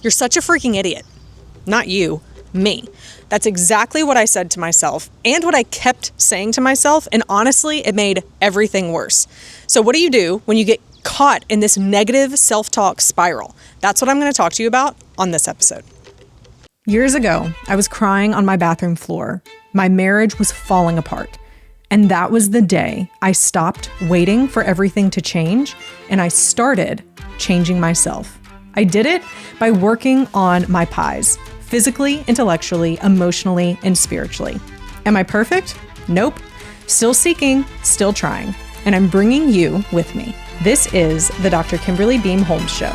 You're such a freaking idiot. Not you, me. That's exactly what I said to myself and what I kept saying to myself. And honestly, it made everything worse. So what do you do when you get caught in this negative self-talk spiral? That's what I'm going to talk to you about on this episode. Years ago, I was crying on my bathroom floor. My marriage was falling apart. And that was the day I stopped waiting for everything to change and I started changing myself. I did it by working on my pies, physically, intellectually, emotionally, and spiritually. Am I perfect? Nope. Still seeking, still trying. And I'm bringing you with me. This is the Dr. Kimberly Beam Holmes Show.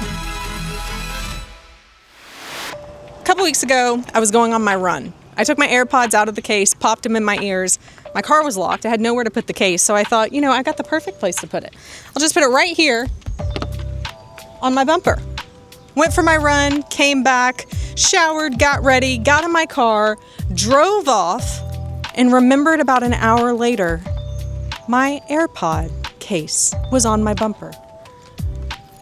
A couple weeks ago, I was going on my run. I took my AirPods out of the case, popped them in my ears. My car was locked. I had nowhere to put the case. So I thought, I got the perfect place to put it. I'll just put it right here on my bumper. Went for my run, came back, showered, got ready, got in my car, drove off, and remembered about an hour later, my AirPod case was on my bumper.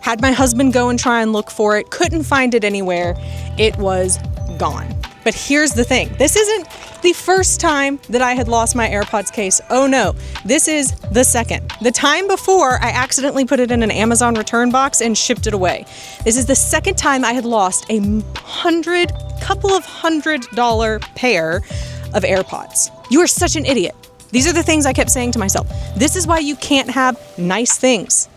Had my husband go and try and look for it, couldn't find it anywhere. It was gone. But here's the thing. This isn't the first time that I had lost my AirPods case. Oh no, this is the second. The time before, I accidentally put it in an Amazon return box and shipped it away. This is the second time I had lost a couple of $100 pair of AirPods. You are such an idiot. These are the things I kept saying to myself. This is why you can't have nice things.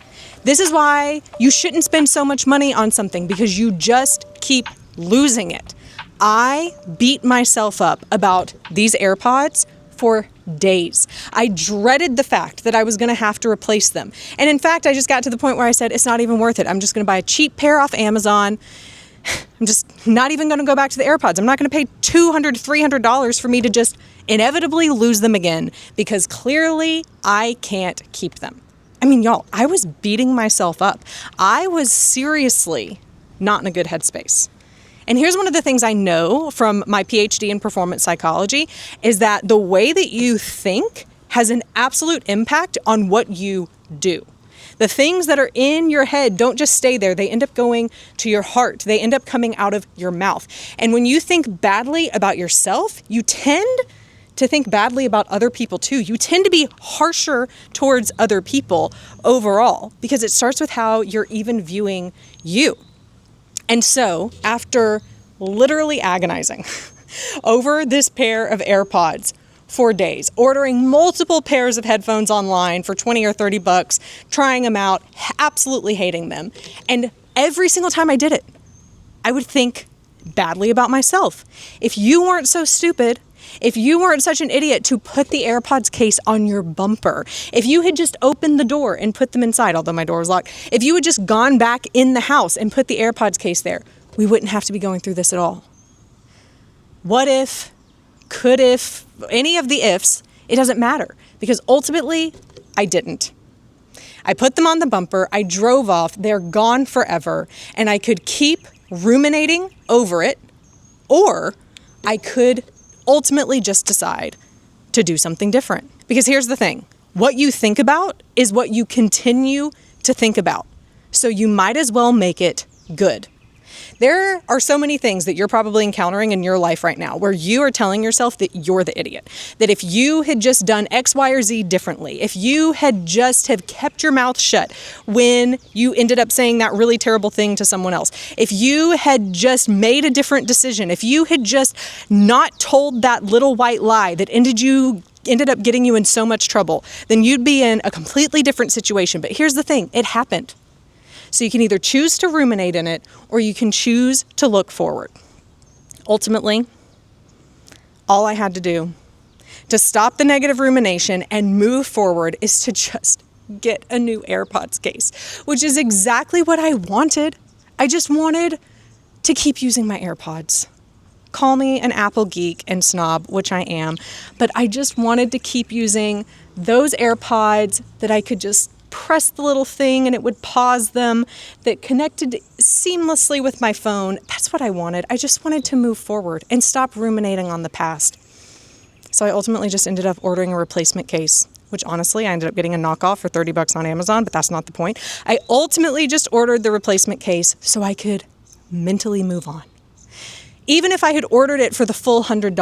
This is why you shouldn't spend so much money on something, because you just keep losing it. I beat myself up about these AirPods for days. I dreaded the fact that I was going to have to replace them. And in fact, I just got to the point where I said, it's not even worth it. I'm just going to buy a cheap pair off Amazon. I'm just not even going to go back to the AirPods. I'm not going to pay $200, $300 for me to just inevitably lose them again, because clearly I can't keep them. I mean, y'all, I was beating myself up. I was seriously not in a good headspace. And here's one of the things I know from my PhD in performance psychology is that the way that you think has an absolute impact on what you do. The things that are in your head don't just stay there. They end up going to your heart. They end up coming out of your mouth. And when you think badly about yourself, you tend to think badly about other people too. You tend to be harsher towards other people overall, because it starts with how you're even viewing you. And so, after literally agonizing over this pair of AirPods for days, ordering multiple pairs of headphones online for $20 or $30, trying them out, absolutely hating them, and every single time I did it, I would think badly about myself. If you weren't so stupid, if you weren't such an idiot to put the AirPods case on your bumper, if you had just opened the door and put them inside, although my door was locked, if you had just gone back in the house and put the AirPods case there, we wouldn't have to be going through this at all. What if, could if, any of the ifs, it doesn't matter, because ultimately I didn't. I put them on the bumper, I drove off, they're gone forever, and I could keep ruminating over it, or I could ultimately just decide to do something different. Because here's the thing, what you think about is what you continue to think about. So you might as well make it good. There are so many things that you're probably encountering in your life right now where you are telling yourself that you're the idiot. That if you had just done X, Y, or Z differently, if you had just have kept your mouth shut when you ended up saying that really terrible thing to someone else, if you had just made a different decision, if you had just not told that little white lie that ended up getting you in so much trouble, then you'd be in a completely different situation. But here's the thing, it happened. So you can either choose to ruminate in it or you can choose to look forward. Ultimately, all I had to do to stop the negative rumination and move forward is to just get a new AirPods case, which is exactly what I wanted. I just wanted to keep using my AirPods. Call me an Apple geek and snob, which I am, but I just wanted to keep using those AirPods that I could just press the little thing and it would pause them, that connected seamlessly with my phone. That's what I wanted. I just wanted to move forward and stop ruminating on the past. So I ultimately just ended up ordering a replacement case, which honestly, I ended up getting a knockoff for $30 on Amazon, but that's not the point. I ultimately just ordered the replacement case so I could mentally move on. Even if I had ordered it for the full $100,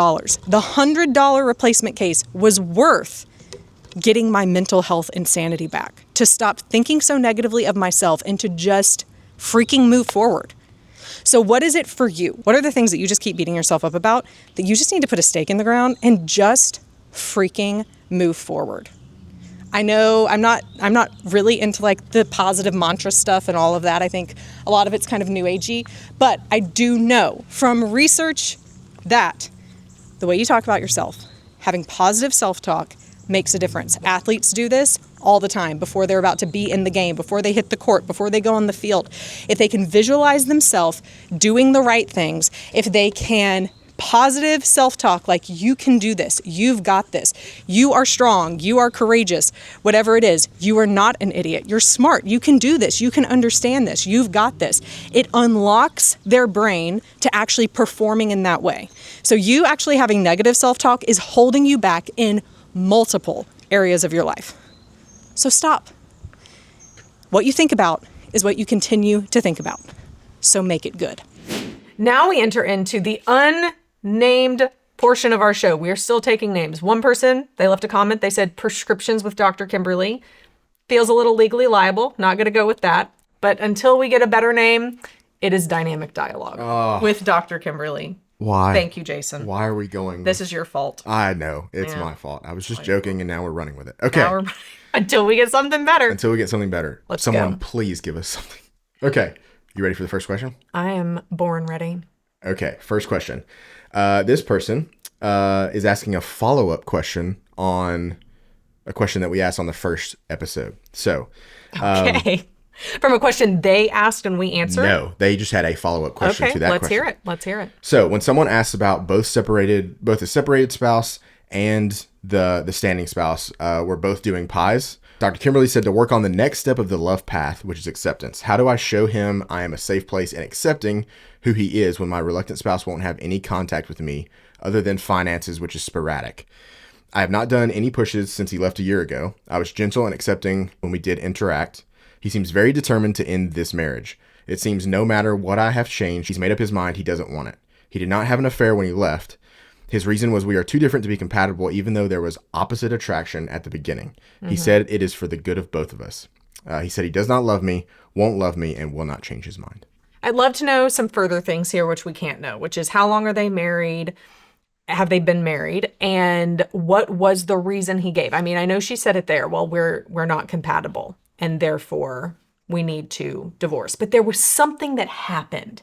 the $100 replacement case was worth getting my mental health and sanity back, to stop thinking so negatively of myself and to just freaking move forward. So what is it for you? What are the things that you just keep beating yourself up about that you just need to put a stake in the ground and just freaking move forward? I know I'm not really into like the positive mantra stuff and all of that. I think a lot of it's kind of new agey, but I do know from research that the way you talk about yourself, having positive self-talk, makes a difference. Athletes do this all the time before they're about to be in the game, before they hit the court, before they go on the field. If they can visualize themselves doing the right things, if they can positive self-talk, like you can do this, you've got this, you are strong, you are courageous, whatever it is, you are not an idiot, you're smart, you can do this, you can understand this, you've got this. It unlocks their brain to actually performing in that way. So you actually having negative self-talk is holding you back in multiple areas of your life. So stop. What you think about is what you continue to think about. So make it good. Now we enter into the unnamed portion of our show. We are still taking names. One person, they left a comment. They said prescriptions with Dr. Kimberly. Feels a little legally liable. Not going to go with that. But until we get a better name, it is dynamic dialogue with Dr. Kimberly. Why? Thank you, Jason. Why are we going? This is your fault. I know. It's my fault. I was just joking, and now we're running with it. Okay. Until we get something better. Until we get something better. Someone please give us something. Okay. You ready for the first question? I am born ready. Okay. First question. This person is asking a follow-up question on a question that we asked on the first episode. So. Okay. From a question they asked and we answered? No, they just had a follow-up question to that question. Let's hear it. So when someone asks about both the separated spouse and the standing spouse, we're both doing pies. Dr. Kimberly said to work on the next step of the love path, which is acceptance. How do I show him I am a safe place in accepting who he is when my reluctant spouse won't have any contact with me other than finances, which is sporadic? I have not done any pushes since he left a year ago. I was gentle and accepting when we did interact. He seems very determined to end this marriage. It seems no matter what I have changed, he's made up his mind he doesn't want it. He did not have an affair when he left. His reason was we are too different to be compatible, even though there was opposite attraction at the beginning. He said it is for the good of both of us. He said he does not love me, won't love me, and will not change his mind. I'd love to know some further things here, which we can't know, which is how long are they married? Have they been married? And what was the reason he gave? I mean, I know she said it there. Well, we're not compatible, and therefore we need to divorce. But there was something that happened,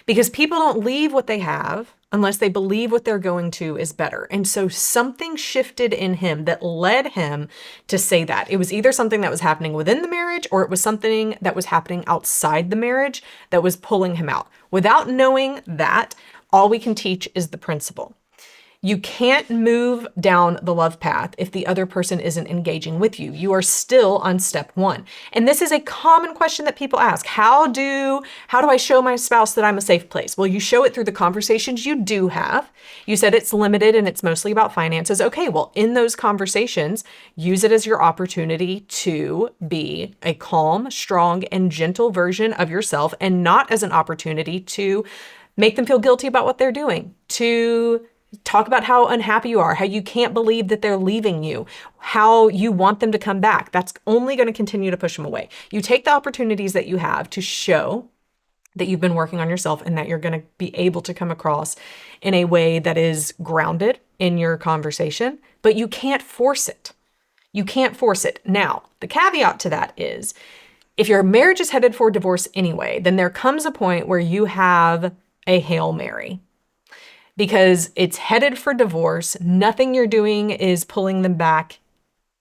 because people don't leave what they have unless they believe what they're going to is better. And so something shifted in him that led him to say that. It was either something that was happening within the marriage, or it was something that was happening outside the marriage that was pulling him out. Without knowing that, all we can teach is the principle. You can't move down the love path if the other person isn't engaging with you. You are still on step one. And this is a common question that people ask. How do I show my spouse that I'm a safe place? Well, you show it through the conversations you do have. You said it's limited and it's mostly about finances. Okay, well, in those conversations, use it as your opportunity to be a calm, strong, and gentle version of yourself, and not as an opportunity to make them feel guilty about what they're doing, to talk about how unhappy you are, how you can't believe that they're leaving you, how you want them to come back. That's only going to continue to push them away. You take the opportunities that you have to show that you've been working on yourself and that you're going to be able to come across in a way that is grounded in your conversation, but you can't force it. You can't force it. Now, the caveat to that is, if your marriage is headed for divorce anyway, then there comes a point where you have a Hail Mary. Because it's headed for divorce. Nothing you're doing is pulling them back.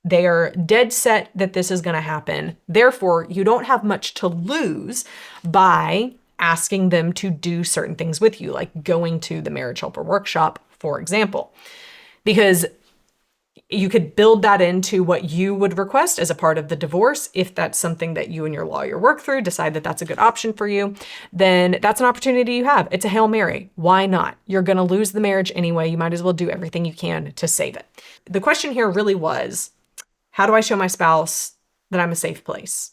They are dead set that this is going to happen. Therefore, you don't have much to lose by asking them to do certain things with you, like going to the marriage helper workshop, for example. Because you could build that into what you would request as a part of the divorce. If that's something that you and your lawyer work through, decide that that's a good option for you, then that's an opportunity you have. It's a Hail Mary. Why not? You're going to lose the marriage anyway. You might as well do everything you can to save it. The question here really was, how do I show my spouse that I'm a safe place?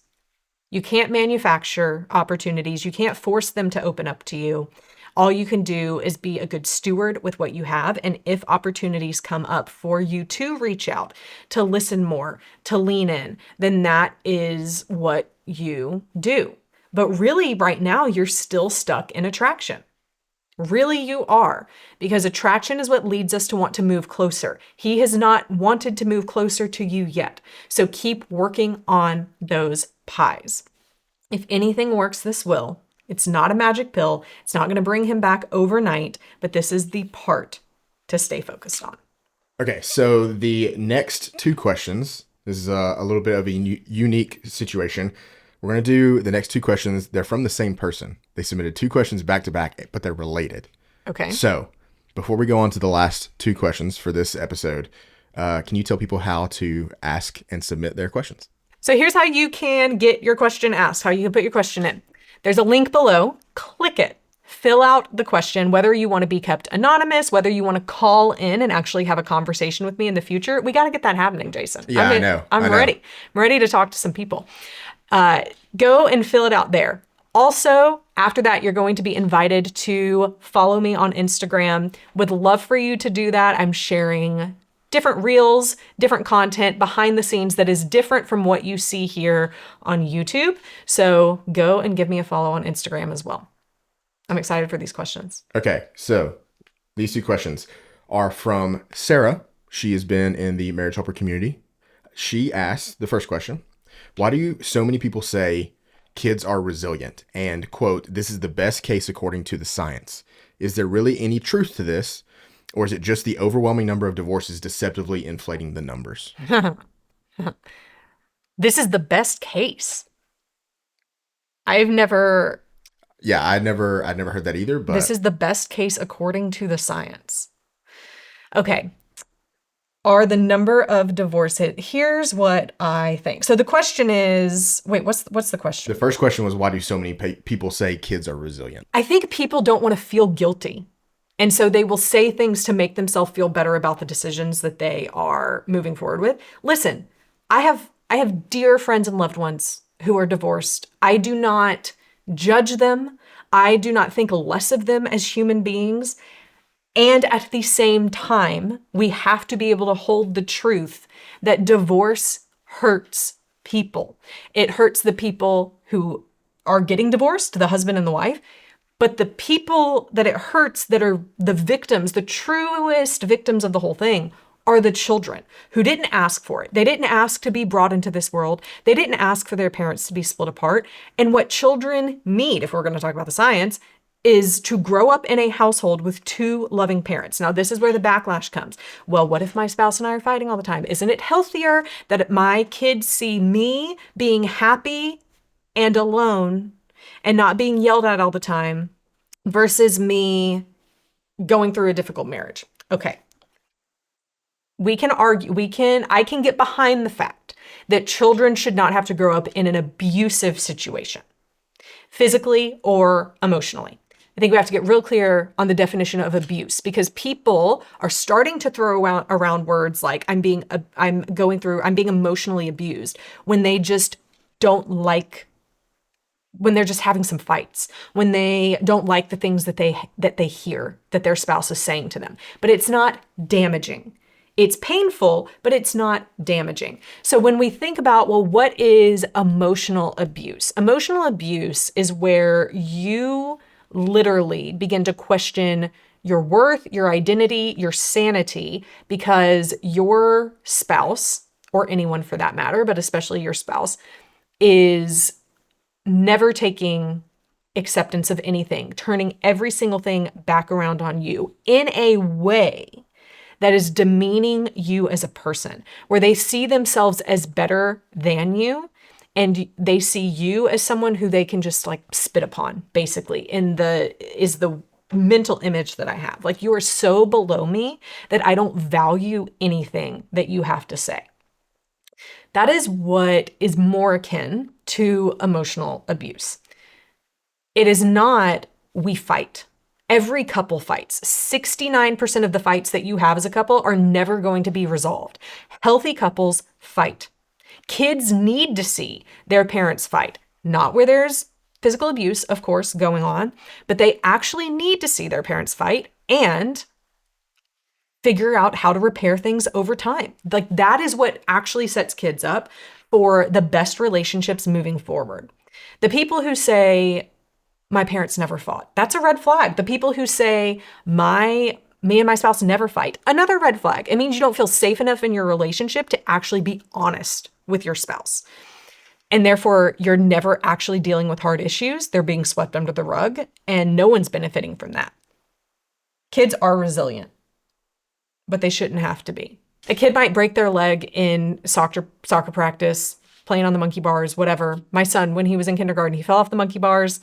You can't manufacture opportunities. You can't force them to open up to you. All you can do is be a good steward with what you have. And if opportunities come up for you to reach out, to listen more, to lean in, then that is what you do. But really, right now, you're still stuck in attraction. Really, you are, because attraction is what leads us to want to move closer. He has not wanted to move closer to you yet. So keep working on those pies. If anything works, this will. It's not a magic pill. It's not going to bring him back overnight, but this is the part to stay focused on. Okay, so the next two questions, this is a little bit of a unique situation. We're going to do the next two questions. They're from the same person. They submitted two questions back to back, but they're related. Okay. So before we go on to the last two questions for this episode, can you tell people how to ask and submit their questions? So here's how you can get your question asked, how you can put your question in. There's a link below. Click it. Fill out the question, whether you want to be kept anonymous, whether you want to call in and actually have a conversation with me in the future. We got to get that happening, Jason. Yeah, I know. I'm ready. I'm ready to talk to some people. Go and fill it out there. Also, after that, you're going to be invited to follow me on Instagram. Would love for you to do that. I'm sharing different reels, different content behind the scenes that is different from what you see here on YouTube. So go and give me a follow on Instagram as well. I'm excited for these questions. Okay, so these two questions are from Sarah. She has been in the Marriage Helper community. She asked the first question, why do so many people say kids are resilient and, quote, this is the best case according to the science? Is there really any truth to this? Or is it just the overwhelming number of divorces deceptively inflating the numbers? This is the best case. I'd never heard that either, but this is the best case according to the science. Okay. Are the number of divorces? Here's what I think. So the question is, wait, what's the question? The first question was, why do so many people say kids are resilient? I think people don't want to feel guilty. And so they will say things to make themselves feel better about the decisions that they are moving forward with. Listen, I have dear friends and loved ones who are divorced. I do not judge them. I do not think less of them as human beings. And at the same time, we have to be able to hold the truth that divorce hurts people. It hurts the people who are getting divorced, the husband and the wife. But the people that it hurts, that are the victims, the truest victims of the whole thing, are the children who didn't ask for it. They didn't ask to be brought into this world. They didn't ask for their parents to be split apart. And what children need, if we're going to talk about the science, is to grow up in a household with two loving parents. Now, this is where the backlash comes. Well, what if my spouse and I are fighting all the time? Isn't it healthier that my kids see me being happy and alone and not being yelled at all the time versus me going through a difficult marriage? Okay. We can argue, I can get behind the fact that children should not have to grow up in an abusive situation, physically or emotionally. I think we have to get real clear on the definition of abuse, because people are starting to throw around words like I'm being emotionally abused when they just don't like, when they're just having some fights, when they don't like the things that they hear that their spouse is saying to them. But it's not damaging. It's painful, but it's not damaging. So when we think about, well, what is emotional abuse? Emotional abuse is where you literally begin to question your worth, your identity, your sanity, because your spouse, or anyone for that matter, but especially your spouse, is never taking acceptance of anything, turning every single thing back around on you in a way that is demeaning you as a person, where they see themselves as better than you, and they see you as someone who they can just like spit upon, basically, is the mental image that I have. Like, you are so below me that I don't value anything that you have to say. That is what is more akin to emotional abuse. It is not, we fight. Every couple fights. 69% of the fights that you have as a couple are never going to be resolved. Healthy couples fight. Kids need to see their parents fight. not where there's physical abuse, of course, going on, but they actually need to see their parents fight and figure out how to repair things over time. Like that is what actually sets kids up for the best relationships moving forward. The people who say, my parents never fought, that's a red flag. The people who say, me and my spouse never fight, another red flag. It means you don't feel safe enough in your relationship to actually be honest with your spouse. And therefore, you're never actually dealing with hard issues. They're being swept under the rug, and no one's benefiting from that. Kids are resilient, but they shouldn't have to be. A kid might break their leg in soccer practice, playing on the monkey bars, whatever. My son, when he was in kindergarten, he fell off the monkey bars,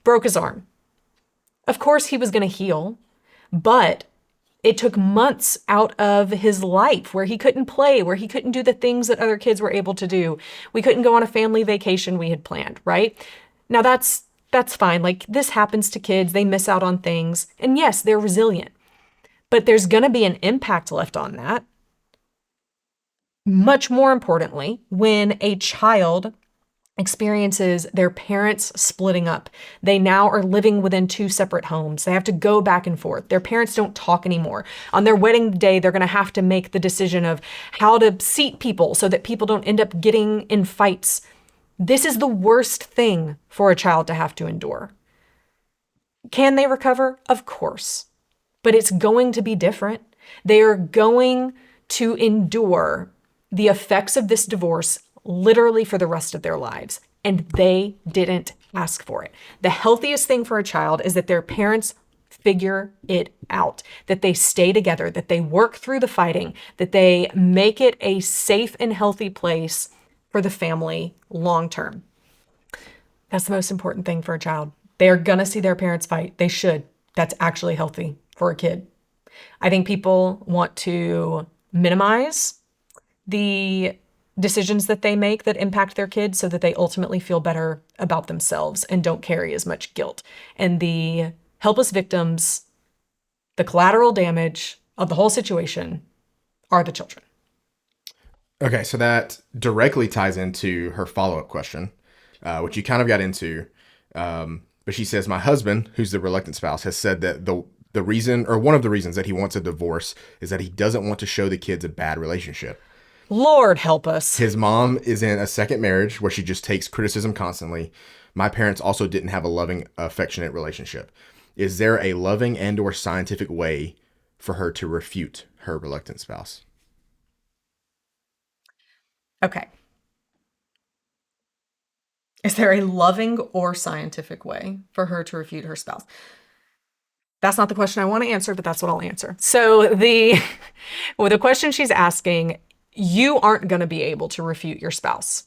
broke his arm. Of course, he was going to heal, but it took months out of his life where he couldn't play, where he couldn't do the things that other kids were able to do. We couldn't go on a family vacation we had planned, right? Now that's fine. Like this happens to kids. They miss out on things. And yes, they're resilient, but there's going to be an impact left on that. Much more importantly, when a child experiences their parents splitting up, they now are living within two separate homes. They have to go back and forth. Their parents don't talk anymore. On their wedding day, they're going to have to make the decision of how to seat people so that people don't end up getting in fights. This is the worst thing for a child to have to endure. Can they recover? Of course, but it's going to be different. They are going to endure the effects of this divorce literally for the rest of their lives. And they didn't ask for it. The healthiest thing for a child is that their parents figure it out, that they stay together, that they work through the fighting, that they make it a safe and healthy place for the family long term. That's the most important thing for a child. They're going to see their parents fight. They should. That's actually healthy for a kid. I think people want to minimize the decisions that they make that impact their kids so that they ultimately feel better about themselves and don't carry as much guilt. And the helpless victims, the collateral damage of the whole situation are the children. Okay, so that directly ties into her follow-up question, which you kind of got into. But she says, my husband, who's the reluctant spouse, has said that the reason, or one of the reasons that he wants a divorce is that he doesn't want to show the kids a bad relationship. Lord help us. His mom is in a second marriage where she just takes criticism constantly. My parents also didn't have a loving, affectionate relationship. Is there a loving and or scientific way for her to refute her reluctant spouse? Okay. Is there a loving or scientific way for her to refute her spouse? That's not the question I want to answer, but that's what I'll answer. So the question she's asking, you aren't going to be able to refute your spouse.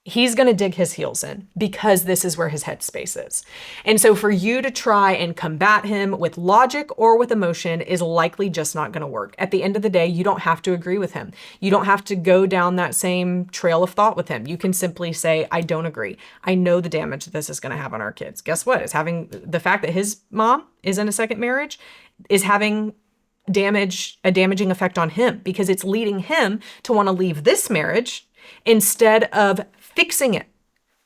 He's going to dig his heels in because this is where his headspace is. And so for you to try and combat him with logic or with emotion is likely just not going to work. At the end of the day, you don't have to agree with him. You don't have to go down that same trail of thought with him. You can simply say, I don't agree. I know the damage that this is going to have on our kids. Guess what? It's having the fact that his mom is in a second marriage is having a damaging effect on him because it's leading him to want to leave this marriage instead of fixing it.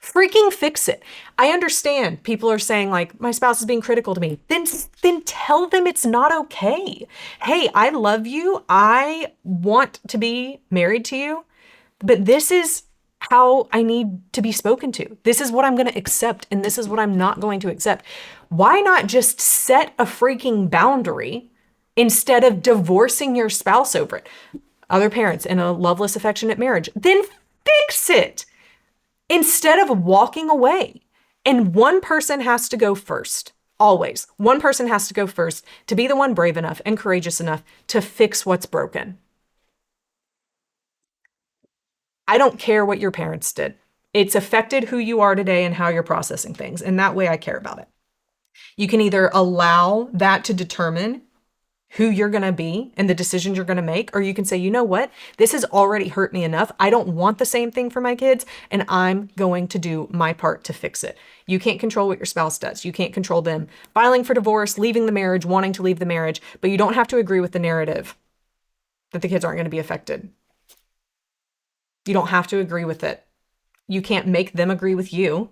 Freaking fix it. I understand people are saying like, my spouse is being critical to me. Then tell them it's not okay. Hey, I love you. I want to be married to you, but this is how I need to be spoken to. This is what I'm going to accept, and this is what I'm not going to accept. Why not just set a freaking boundary instead of divorcing your spouse over it? Other parents in a loveless, affectionate marriage, then fix it instead of walking away. And one person has to go first. Always. One person has to go first to be the one brave enough and courageous enough to fix what's broken. I don't care what your parents did. It's affected who you are today and how you're processing things. And that way I care about it. You can either allow that to determine who you're going to be and the decisions you're going to make, or you can say, you know what, this has already hurt me enough. I don't want the same thing for my kids, and I'm going to do my part to fix it. You can't control what your spouse does. You can't control them filing for divorce, leaving the marriage, wanting to leave the marriage, but you don't have to agree with the narrative that the kids aren't going to be affected. You don't have to agree with it. You can't make them agree with you,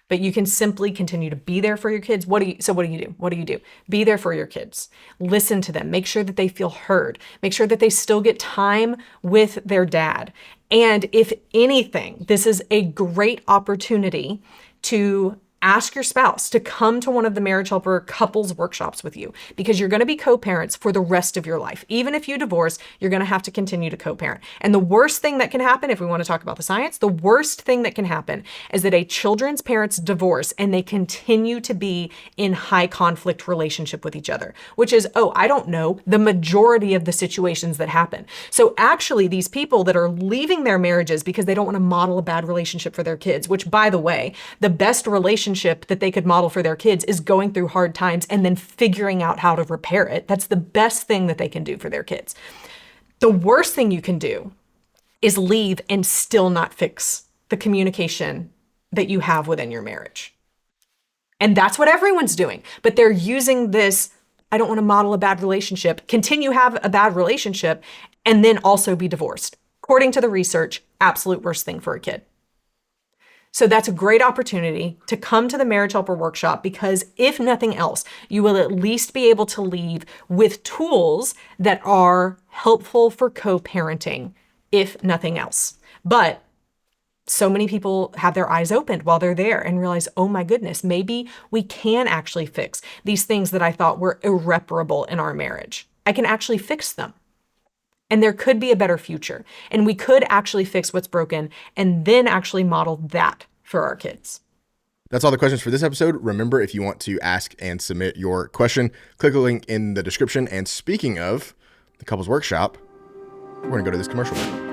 But you can simply continue to be there for your kids. What do you do? What do you do? Be there for your kids. Listen to them. Make sure that they feel heard. Make sure that they still get time with their dad. And if anything, this is a great opportunity to ask your spouse to come to one of the Marriage Helper couples workshops with you, because you're going to be co-parents for the rest of your life. Even if you divorce, you're going to have to continue to co-parent. And the worst thing that can happen, if we want to talk about the science, the worst thing that can happen is that a children's parents divorce and they continue to be in high conflict relationship with each other, which is, I don't know, the majority of the situations that happen. So actually, these people that are leaving their marriages because they don't want to model a bad relationship for their kids, which, by the way, the best relationship that they could model for their kids is going through hard times and then figuring out how to repair it. That's the best thing that they can do for their kids. The worst thing you can do is leave and still not fix the communication that you have within your marriage. And that's what everyone's doing. But they're using this, I don't want to model a bad relationship, continue have a bad relationship, and then also be divorced. According to the research, absolute worst thing for a kid. So that's a great opportunity to come to the Marriage Helper workshop, because if nothing else, you will at least be able to leave with tools that are helpful for co-parenting, if nothing else. But so many people have their eyes opened while they're there and realize, oh my goodness, maybe we can actually fix these things that I thought were irreparable in our marriage. I can actually fix them. And there could be a better future. And we could actually fix what's broken and then actually model that for our kids. That's all the questions for this episode. Remember, if you want to ask and submit your question, click the link in the description. And speaking of the couples workshop, we're going to go to this commercial break.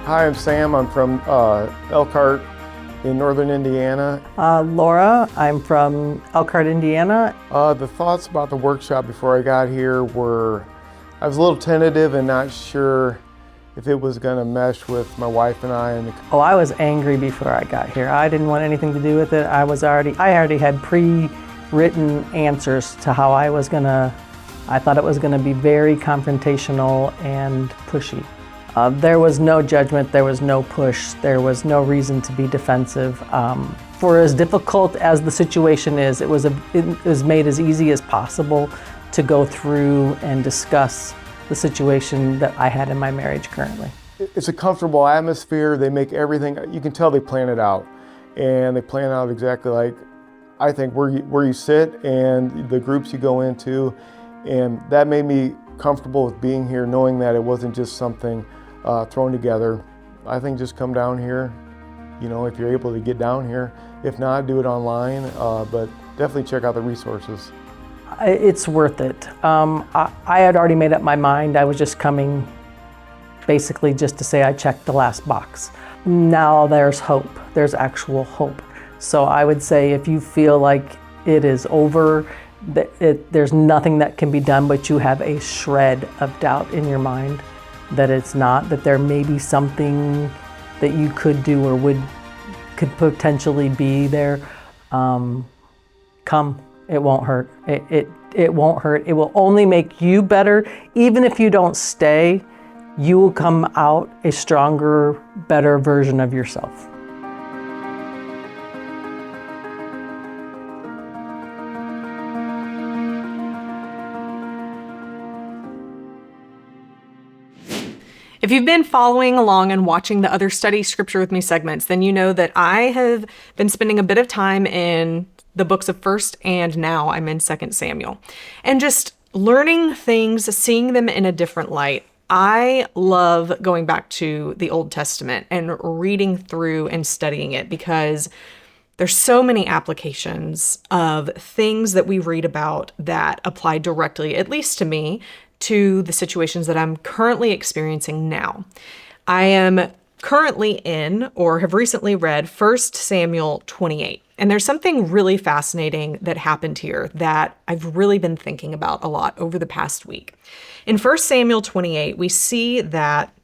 Hi, I'm Sam. I'm from Elkhart in northern Indiana. Laura, I'm from Elkhart, Indiana. The thoughts about the workshop before I got here were, I was a little tentative and not sure if it was going to mesh with my wife and I. I was angry before I got here. I didn't want anything to do with it. I already had pre-written answers to how I thought it was going to be very confrontational and pushy. There was no judgment, there was no push, there was no reason to be defensive. For as difficult as the situation is, it was made as easy as possible to go through and discuss the situation that I had in my marriage currently. It's a comfortable atmosphere. They make everything, you can tell they plan it out. And they plan out exactly like, I think, where you sit and the groups you go into. And that made me comfortable with being here, knowing that it wasn't just something thrown together. I think just come down here, if you're able to get down here. If not, do it online, but definitely check out the resources. It's worth it. I had already made up my mind. I was just coming basically just to say I checked the last box. Now there's hope. There's actual hope. So I would say if you feel like it is over, there's nothing that can be done, but you have a shred of doubt in your mind that it's not, that there may be something that you could do or could potentially be there, come. It won't hurt. It won't hurt. It will only make you better. Even if you don't stay, you will come out a stronger, better version of yourself. If you've been following along and watching the other Study Scripture with Me segments, then you know that I have been spending a bit of time in the books of 1st and now I'm in 2nd Samuel. And just learning things, seeing them in a different light. I love going back to the Old Testament and reading through and studying it, because there's so many applications of things that we read about that apply directly, at least to me, to the situations that I'm currently experiencing now. I am currently in or have recently read 1 Samuel 28. And there's something really fascinating that happened here that I've really been thinking about a lot over the past week. In 1 Samuel 28, we see that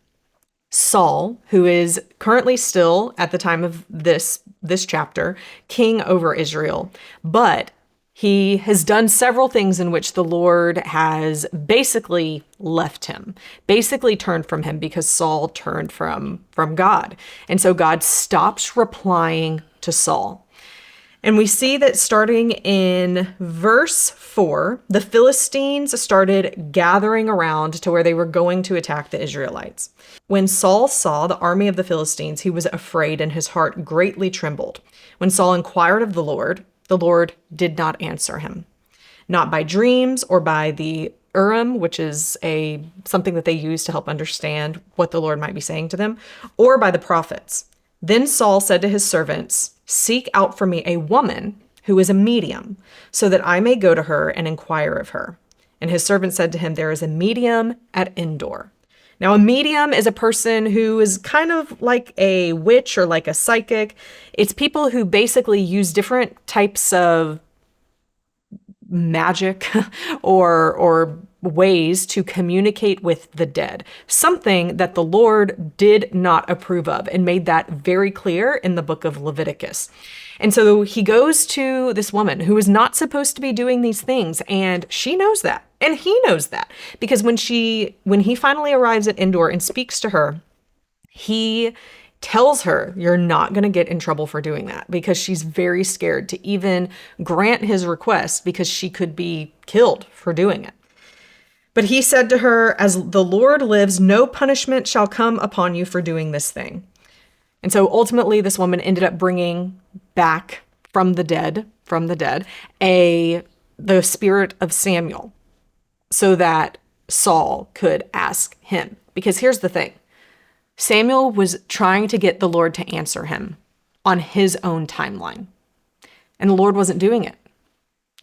Saul, who is currently still at the time of this chapter, king over Israel, but he has done several things in which the Lord has basically left him, basically turned from him because Saul turned from God. And so God stops replying to Saul. And we see that starting in verse 4, the Philistines started gathering around to where they were going to attack the Israelites. When Saul saw the army of the Philistines, he was afraid and his heart greatly trembled. When Saul inquired of the Lord did not answer him, not by dreams or by the Urim, which is something that they use to help understand what the Lord might be saying to them, or by the prophets. Then Saul said to his servants, "Seek out for me a woman who is a medium, so that I may go to her and inquire of her." And his servant said to him, "There is a medium at Endor." Now, a medium is a person who is kind of like a witch or like a psychic. It's people who basically use different types of magic or ways to communicate with the dead, something that the Lord did not approve of and made that very clear in the book of Leviticus. And so he goes to this woman who is not supposed to be doing these things, and she knows that, and he knows that, because when he finally arrives at Endor and speaks to her, he tells her, "You're not going to get in trouble for doing that," because she's very scared to even grant his request because she could be killed for doing it. But he said to her, "As the Lord lives, no punishment shall come upon you for doing this thing." And so ultimately this woman ended up bringing back from the dead, the spirit of Samuel, so that Saul could ask him. Because here's the thing. Samuel was trying to get the Lord to answer him on his own timeline. And the Lord wasn't doing it.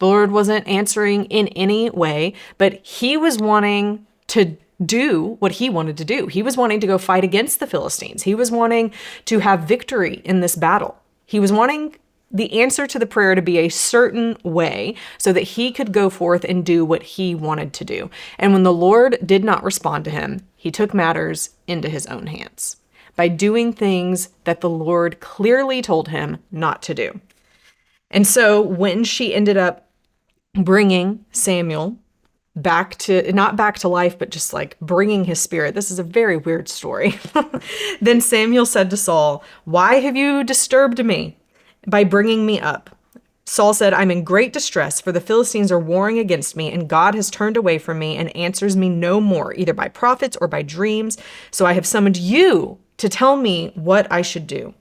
The Lord wasn't answering in any way, but he was wanting to do what he wanted to do. He was wanting to go fight against the Philistines. He was wanting to have victory in this battle. He was wanting the answer to the prayer to be a certain way so that he could go forth and do what he wanted to do. And when the Lord did not respond to him, he took matters into his own hands by doing things that the Lord clearly told him not to do. And so when she ended up bringing Samuel not back to life, but just like bringing his spirit. This is a very weird story. Then Samuel said to Saul, "Why have you disturbed me by bringing me up?" Saul said, "I'm in great distress, for the Philistines are warring against me, and God has turned away from me and answers me no more, either by prophets or by dreams. So I have summoned you to tell me what I should do."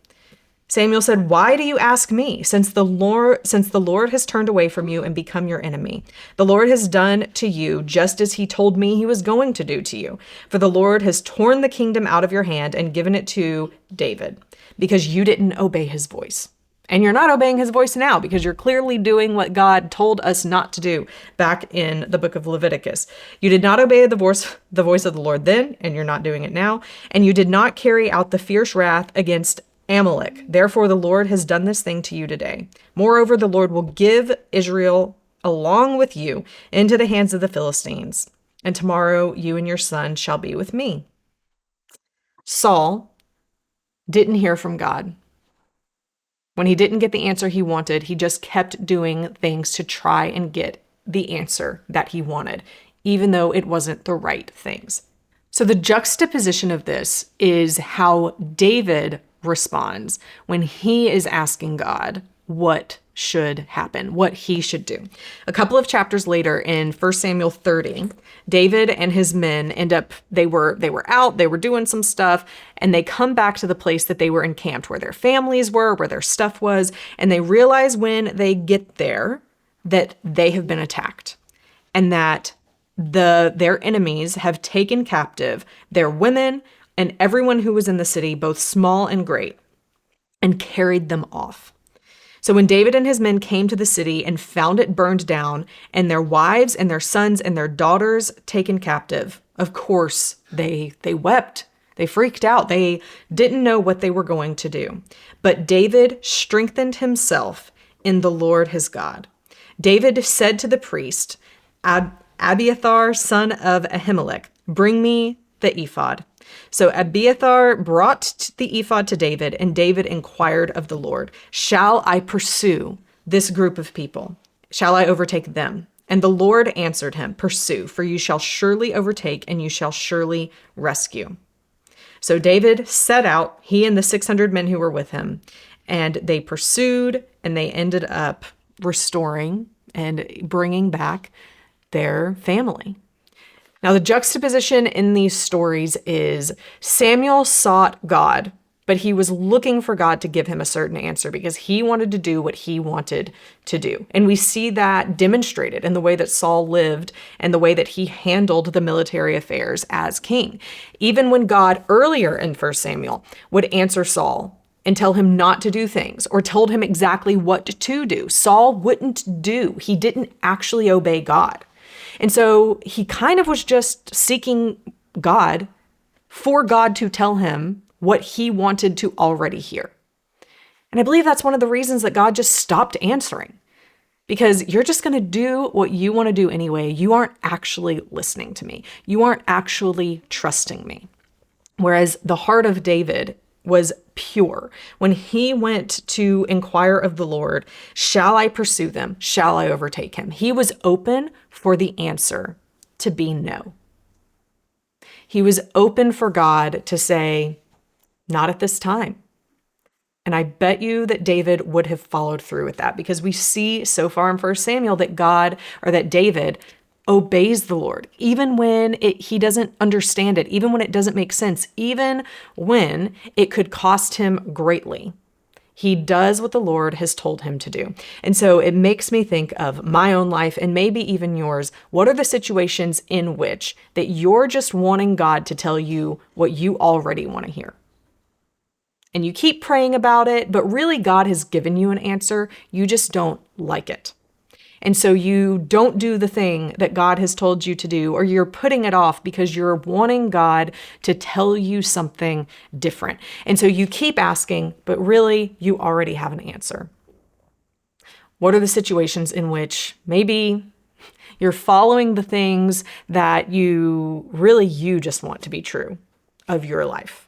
Samuel said, "Why do you ask me, since the Lord has turned away from you and become your enemy? The Lord has done to you just as he told me he was going to do to you. For the Lord has torn the kingdom out of your hand and given it to David, because you didn't obey his voice. And you're not obeying his voice now, because you're clearly doing what God told us not to do back in the book of Leviticus. You did not obey the voice of the Lord then, and you're not doing it now. And you did not carry out the fierce wrath against Amalek. Therefore, the Lord has done this thing to you today. Moreover, the Lord will give Israel along with you into the hands of the Philistines. And tomorrow you and your son shall be with me." Saul didn't hear from God. When he didn't get the answer he wanted, he just kept doing things to try and get the answer that he wanted, even though it wasn't the right things. So the juxtaposition of this is how David responds when he is asking God what should happen, what he should do. A couple of chapters later in 1 Samuel 30, David and his men they were out, they were doing some stuff, and they come back to the place that they were encamped, where their families were, where their stuff was, and they realize when they get there that they have been attacked and that their enemies have taken captive their women and everyone who was in the city, both small and great, and carried them off. So when David and his men came to the city and found it burned down, and their wives and their sons and their daughters taken captive, of course they wept They freaked out. They didn't know what they were going to do. But David strengthened himself in the Lord his God. David said to the priest, Abiathar, son of Ahimelech, bring me the ephod. So Abiathar brought the ephod to David, and David inquired of the Lord, shall I pursue this group of people? Shall I overtake them? And the Lord answered him, pursue, for you shall surely overtake, and you shall surely rescue. So David set out, he and the 600 men who were with him, and they pursued, and they ended up restoring and bringing back their family. Now, the juxtaposition in these stories is Samuel sought God, but he was looking for God to give him a certain answer because he wanted to do what he wanted to do. And we see that demonstrated in the way that Saul lived and the way that he handled the military affairs as king. Even when God earlier in 1 Samuel would answer Saul and tell him not to do things or told him exactly what to do, Saul wouldn't do. He didn't actually obey God. And so he kind of was just seeking God for God to tell him what he wanted to already hear. And I believe that's one of the reasons that God just stopped answering, because you're just going to do what you want to do anyway. You aren't actually listening to me. You aren't actually trusting me. Whereas the heart of David was pure. When he went to inquire of the Lord, shall I pursue them? Shall I overtake him? He was open for the answer to be no. He was open for God to say, not at this time. And I bet you that David would have followed through with that, because we see so far in 1 Samuel that David obeys the Lord, even when he doesn't understand it, even when it doesn't make sense, even when it could cost him greatly. He does what the Lord has told him to do. And so it makes me think of my own life and maybe even yours. What are the situations in which that you're just wanting God to tell you what you already want to hear? And you keep praying about it, but really God has given you an answer. You just don't like it. And so you don't do the thing that God has told you to do, or you're putting it off because you're wanting God to tell you something different. And so you keep asking, but really you already have an answer. What are the situations in which maybe you're following the things that you just want to be true of your life?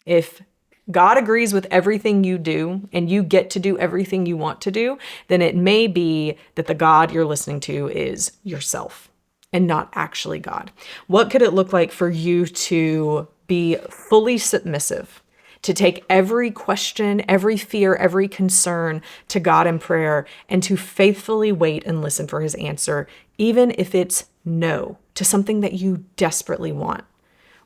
If God agrees with everything you do and you get to do everything you want to do, then it may be that the God you're listening to is yourself and not actually God. What could it look like for you to be fully submissive, to take every question, every fear, every concern to God in prayer, and to faithfully wait and listen for his answer, even if it's no to something that you desperately want?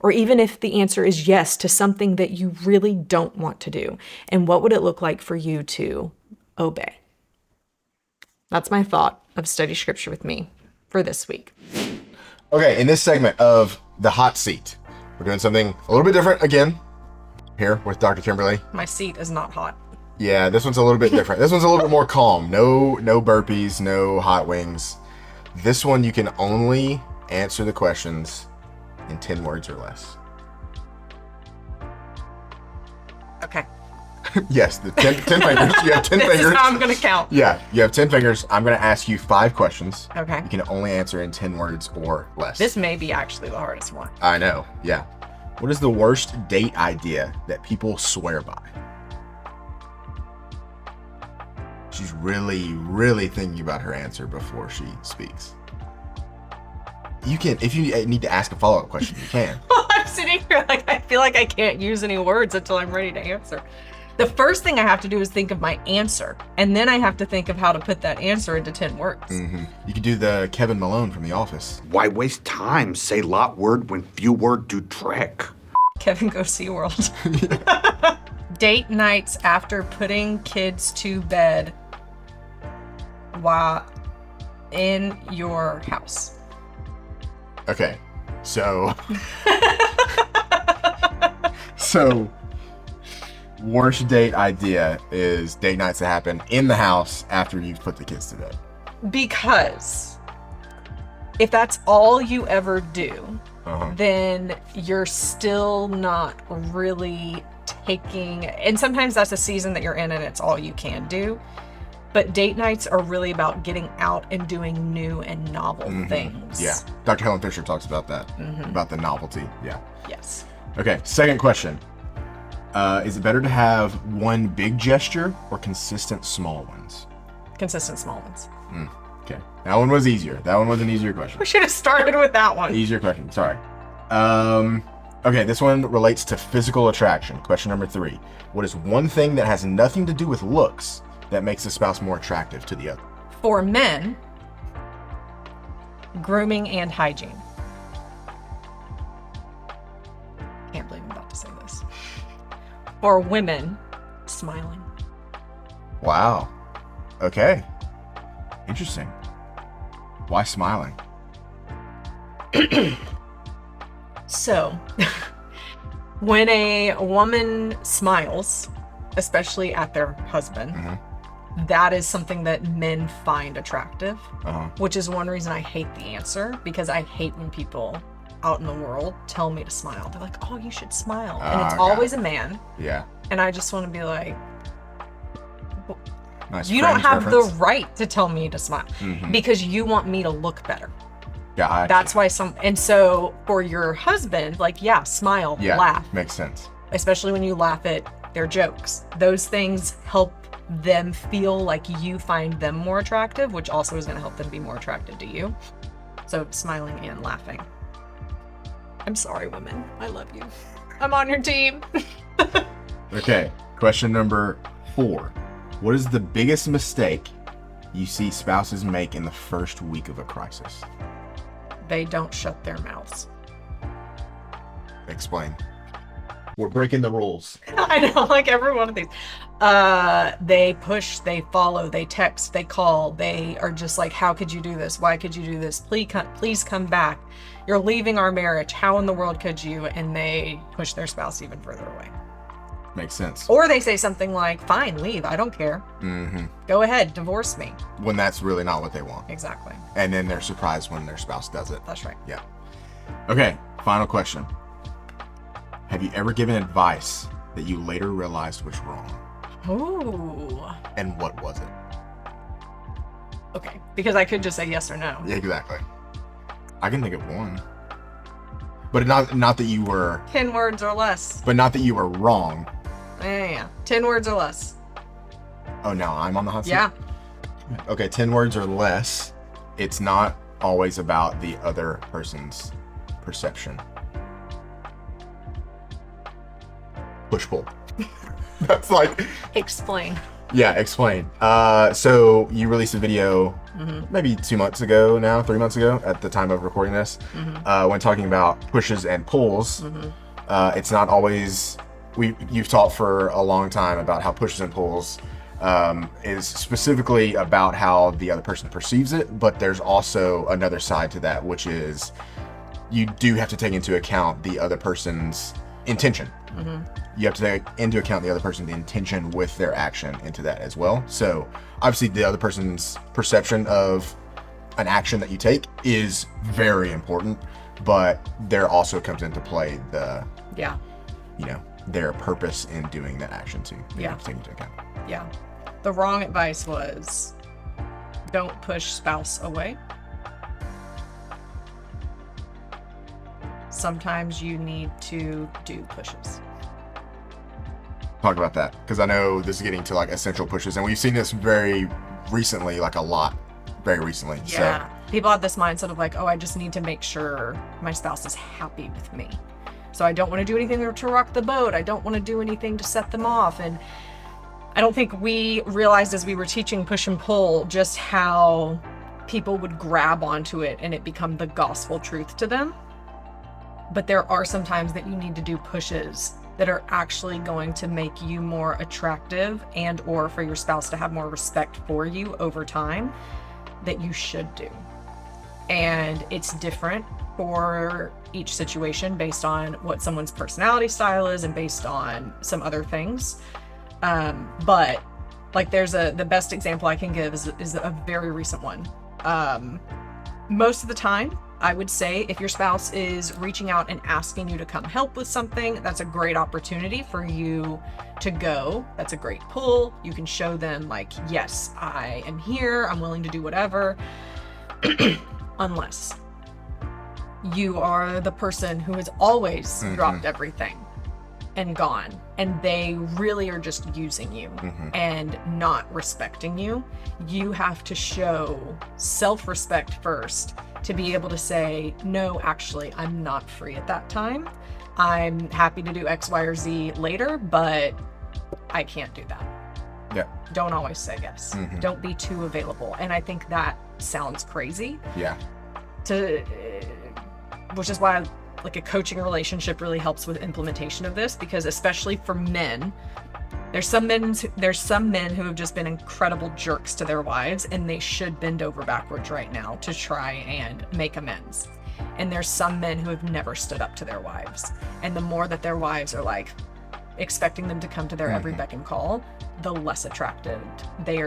Or even if the answer is yes to something that you really don't want to do. And what would it look like for you to obey? That's my thought of Study Scripture with me for this week. Okay, in this segment of the hot seat, we're doing something a little bit different again here with Dr. Kimberly. My seat is not hot. Yeah, this one's a little bit different. This one's a little bit more calm. No burpees, no hot wings. This one you can only answer the questions in 10 words or less. Okay. Yes, the 10 fingers. You have 10 This fingers. is how I'm going to count. Yeah, you have 10 fingers. I'm going to ask you 5 questions. Okay. You can only answer in 10 words or less. This may be actually the hardest one. I know, yeah. What is the worst date idea that people swear by? She's really, really thinking about her answer before she speaks. You can, if you need to ask a follow-up question, you can. I'm sitting here like I feel like I can't use any words until I'm ready to answer. The first thing I have to do is think of my answer, and then I have to think of how to put that answer into 10 words. Mm-hmm. You can do the Kevin Malone from The Office. Why waste time? Say lot word when few word do trick. Kevin Go SeaWorld. Date nights after putting kids to bed while in your house. Okay, so worst date idea is date nights that happen in the house after you've put the kids to bed. Because if that's all you ever do, then you're still not really taking, and sometimes that's a season that you're in and it's all you can do. But date nights are really about getting out and doing new and novel things. Yeah. Dr. Helen Fisher talks about that, about the novelty. Yeah. Yes. Okay, second question. Is it better to have one big gesture or consistent small ones? Consistent small ones. Okay. That one was easier. That one was an easier question. We should have started with that one. Easier question. Sorry. Okay, this one relates to physical attraction. Question number 3. What is one thing that has nothing to do with looks that makes the spouse more attractive to the other? For men, grooming and hygiene. Can't believe I'm about to say this. For women, smiling. Wow. Okay. Interesting. Why smiling? So, when a woman smiles, especially at their husband, that is something that men find attractive, which is one reason I hate the answer, because I hate when people out in the world tell me to smile. They're like, oh, you should smile. And it's always a man. Yeah. And I just want to be like, Nice you don't have reference. the right to tell me to smile because you want me to look better. Yeah, That's why and so for your husband, like, yeah, smile, laugh. Makes sense. Especially when you laugh at their jokes. Those things help them feel like you find them more attractive, which also is going to help them be more attracted to you. So smiling and laughing. I'm sorry, women. I love you. I'm on your team. Okay, question number 4. What is the biggest mistake you see spouses make in the first week of a crisis? They don't shut their mouths. Explain. We're breaking the rules. I know, like every one of these. They push, they follow, they text, they call. They are just like, how could you do this? Why could you do this? Please come back. You're leaving our marriage. How in the world could you? And they push their spouse even further away. Makes sense. Or they say something like, fine, leave. I don't care. Go ahead, divorce me. When that's really not what they want. Exactly. And then they're surprised when their spouse does it. That's right. Yeah. Okay, final question. Have you ever given advice that you later realized was wrong? Ooh. And what was it? Okay, because I could just say yes or no. Yeah, exactly. I can think of one. But not that you were... 10 words or less. But not that you were wrong. Yeah. 10 words or less. Oh, now I'm on the hot seat? Yeah. Okay, 10 words or less. It's not always about the other person's perception. Push-pull. That's like... Explain. Yeah, explain. So you released a video maybe 2 months ago now, 3 months ago at the time of recording this, when talking about pushes and pulls. It's not always, you've taught for a long time about how pushes and pulls is specifically about how the other person perceives it, but there's also another side to that, which is you do have to take into account the other person's intention. You have to take into account the other person's intention with their action into that as well. So obviously the other person's perception of an action that you take is very important, but there also comes into play the, their purpose in doing that action too. You have to take into account. Yeah. The wrong advice was don't push spouse away. Sometimes you need to do pushes. Talk about that, because I know this is getting to like essential pushes, and we've seen this very recently, like a lot, very recently. Yeah. So. People have this mindset of like, oh, I just need to make sure my spouse is happy with me. So I don't want to do anything to rock the boat. I don't want to do anything to set them off. And I don't think we realized as we were teaching push and pull just how people would grab onto it and it become the gospel truth to them. But there are some times that you need to do pushes that are actually going to make you more attractive and or for your spouse to have more respect for you over time that you should do. And it's different for each situation based on what someone's personality style is and based on some other things. But like the best example I can give is a very recent one. Most of the time, I would say if your spouse is reaching out and asking you to come help with something, that's a great opportunity for you to go. That's a great pull. You can show them like, yes, I am here. I'm willing to do whatever. Unless you are the person who has always dropped everything and gone, and they really are just using you and not respecting you. You have to show self-respect first to be able to say, no, actually, I'm not free at that time. I'm happy to do X, Y, or Z later, but I can't do that. Yeah. Don't always say yes. Don't be too available. And I think that sounds crazy. Yeah. Which is why like a coaching relationship really helps with implementation of this, because especially for men, there's some men who have just been incredible jerks to their wives, and they should bend over backwards right now to try and make amends. And there's some men who have never stood up to their wives. And the more that their wives are like expecting them to come to their every beck and call, the less attracted they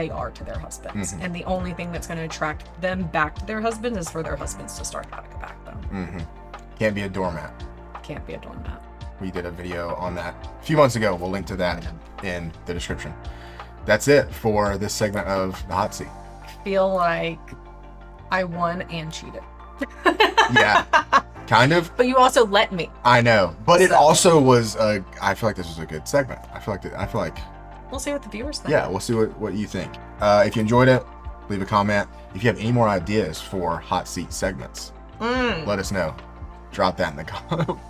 are to their husbands. And the only thing that's going to attract them back to their husbands is for their husbands to start having a backbone. Can't be a doormat. Can't be a doormat. We did a video on that a few months ago. We'll link to that in the description. That's it for this segment of the hot seat. Feel like I won and cheated. Yeah, kind of. But you also let me. I know, but it also was. I feel like this was a good segment. I feel like. We'll see what the viewers think. Yeah, we'll see what you think. If you enjoyed it, leave a comment. If you have any more ideas for hot seat segments, let us know. Drop that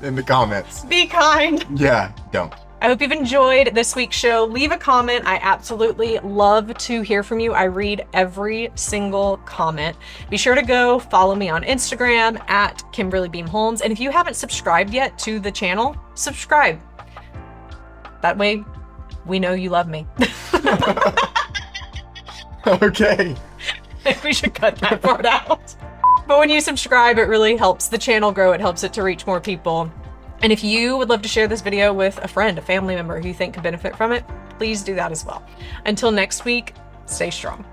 in the comments. Be kind. Yeah, don't. I hope you've enjoyed this week's show. Leave a comment. I absolutely love to hear from you. I read every single comment. Be sure to go follow me on Instagram at Kimberly Beam Holmes. And if you haven't subscribed yet to the channel, subscribe. That way we know you love me. Okay. We should cut that part out. But when you subscribe, it really helps the channel grow. It helps it to reach more people. And if you would love to share this video with a friend, a family member who you think could benefit from it, please do that as well. Until next week, stay strong.